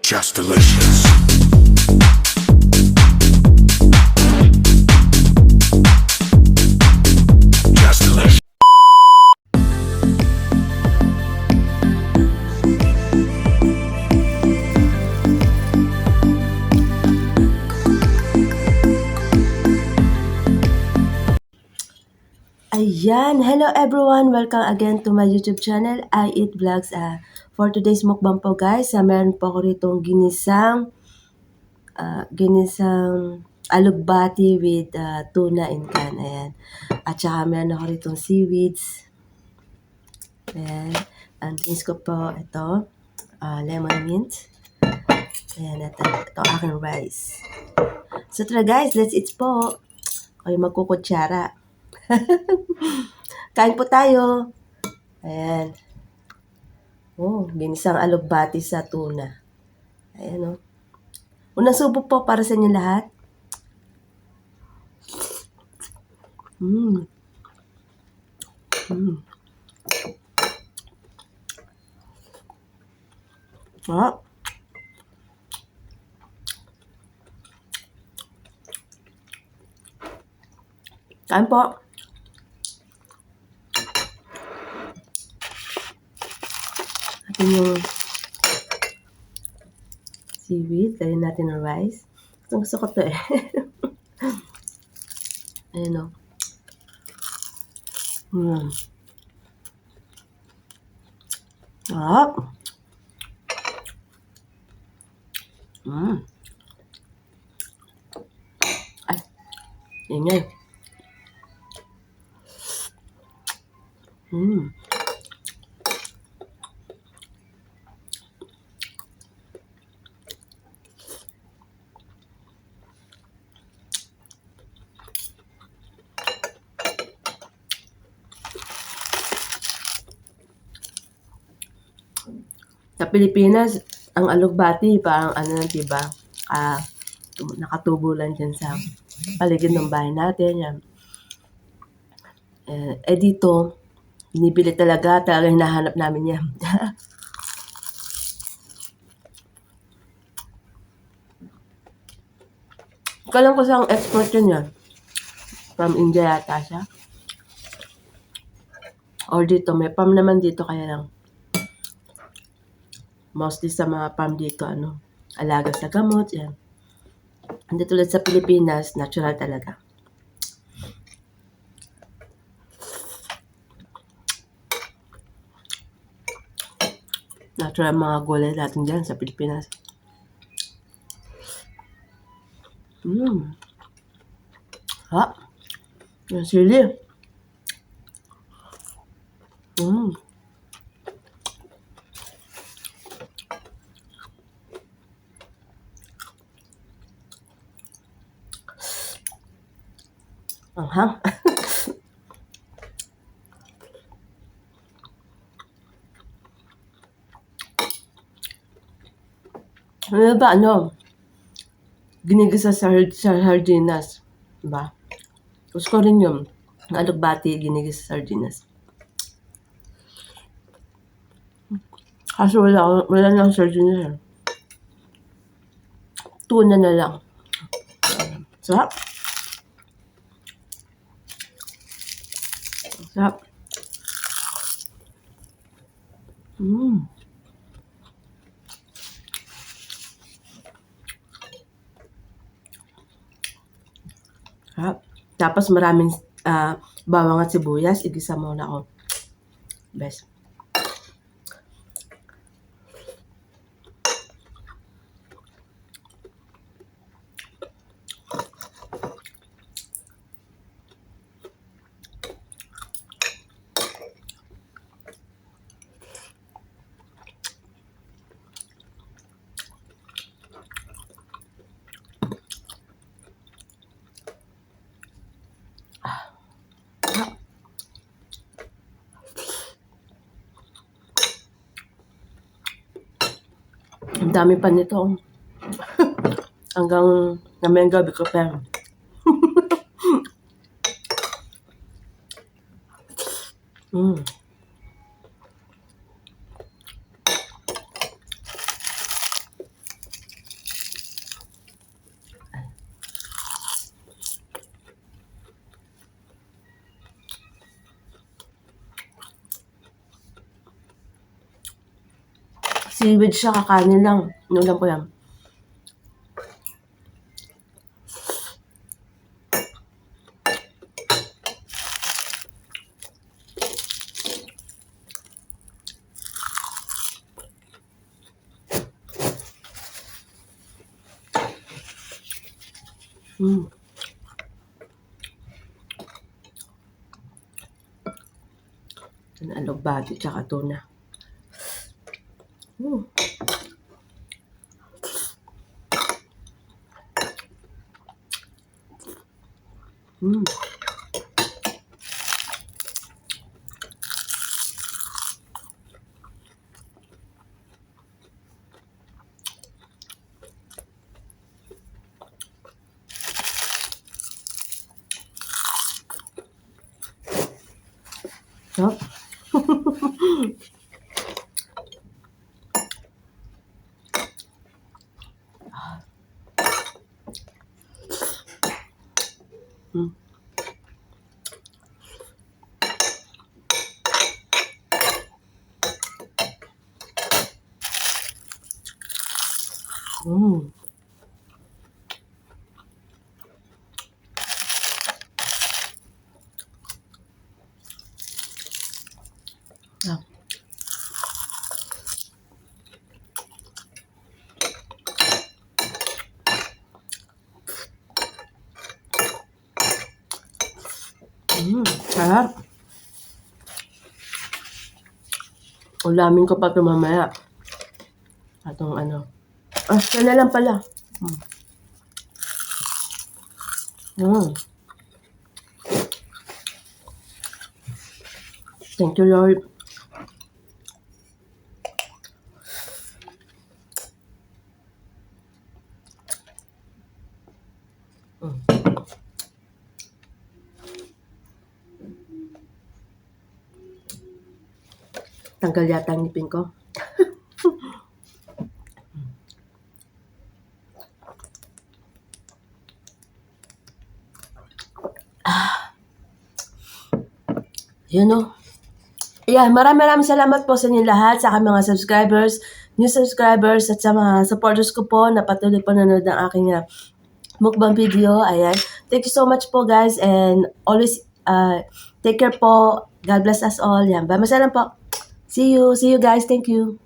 Just delicious. Just delicious. Ayan! Hello everyone! Welcome again to my YouTube channel, I Eat Vlogs. For today's mukbang po guys, meron po ako ritong ginisang alugbati with tuna in can. Ayan. At saka meron ako ritong seaweeds. Ayan. Ang drinks ko po, ito, lemon mint. Ayan, ito aking rice. So tara guys, let's eat po. Ako yung magkukutsara. Kain po tayo. Ayan. Oh, ginisang alugbati sa tuna. Ayan o. Unang subo po para sa inyo lahat. Mmm. Mmm. Ah. Kain po. Atin yung seaweed. Lagyan natin ng rice. Gusto ko to eh. Ayan o. Mmm. Ah. Mmm. Ay. Ingay. Mmm. Sa Pilipinas, ang alugbati parang ano, diba? Nakatubo lang dyan sa paligid ng bahay natin. Yan. Dito, binibili talaga hinahanap namin yan. Kalam ko siyang export yun. From India yata siya. Or dito, may farm naman dito kaya lang. Mostly sa mga farm dito, alaga sa gamot, yan. Hindi tulad sa Pilipinas, natural talaga. Natural mga gulay natin dyan sa Pilipinas. Ha? Yung sili. Anghang. Ano ba, ginigisa sa sardinas. Diba? Gusto ko rin yun. Ang alugbati, ginigisa sa sardinas. Kaso wala lang sardinas. Tuna na lang. Sarap. Sarap. Sarap. Tapos maraming bawang at sibuyas. Igisa muna ako. Best. Ang dami pa nito. Hanggang namayang gabi ko pa. Seaweed siya, kakanin lang. Inulam ko yan. Mm. Alugbati tsaka tuna. Mm. Mm. Sarap. Mm. Mm. Ah. Sarap. Ulamin ko pa ito mamaya. Atong ano. Ah, yan na lang pala. Mm. Thank you, Lord. Mm. Tanggal yata ang ngipin ko. Yun o. Ayan, maraming salamat po sa inyo lahat, sa aking mga subscribers, new subscribers, at sa mga supporters ko po na patuloy po nanonood ng aking mukbang video. Ayan. Thank you so much po, guys, and always take care po. God bless us all. Yan. Bye, masalam po. See you guys. Thank you.